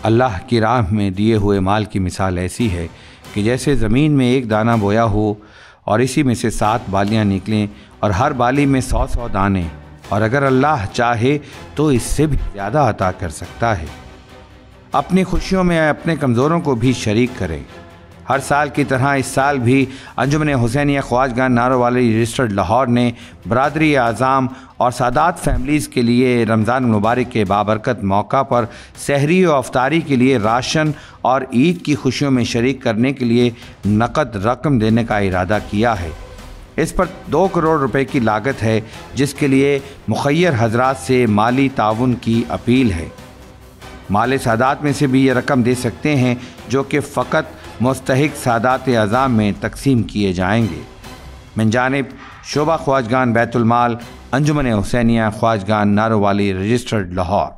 اللہ کی راہ میں دیے ہوئے مال کی مثال ایسی ہے کہ جیسے زمین میں ایک دانہ بویا ہو اور اسی میں سے 7 بالیاں نکلیں اور ہر بالی میں 100 دانے، اور اگر اللہ چاہے تو اس سے بھی زیادہ عطا کر سکتا ہے۔ اپنی خوشیوں میں اپنے کمزوروں کو بھی شریک کریں۔ ہر سال کی طرح اس سال بھی انجمن حسینیہ خواجگان ناروالی رجسٹرڈ لاہور نے برادری اعظام اور سادات فیملیز کے لیے رمضان المبارک کے بابرکت موقع پر سحری و افطاری کے لیے راشن اور عید کی خوشیوں میں شریک کرنے کے لیے نقد رقم دینے کا ارادہ کیا ہے۔ اس پر 2 کروڑ روپے کی لاگت ہے، جس کے لیے مخیر حضرات سے مالی تعاون کی اپیل ہے۔ مال سادات میں سے بھی یہ رقم دے سکتے ہیں، جو کہ فقط مستحق سادات اعظام میں تقسیم کیے جائیں گے۔ من جانب شعبہ خواجگان بیت المال، انجمن حسینیہ خواجگان ناروالی رجسٹرڈ لاہور۔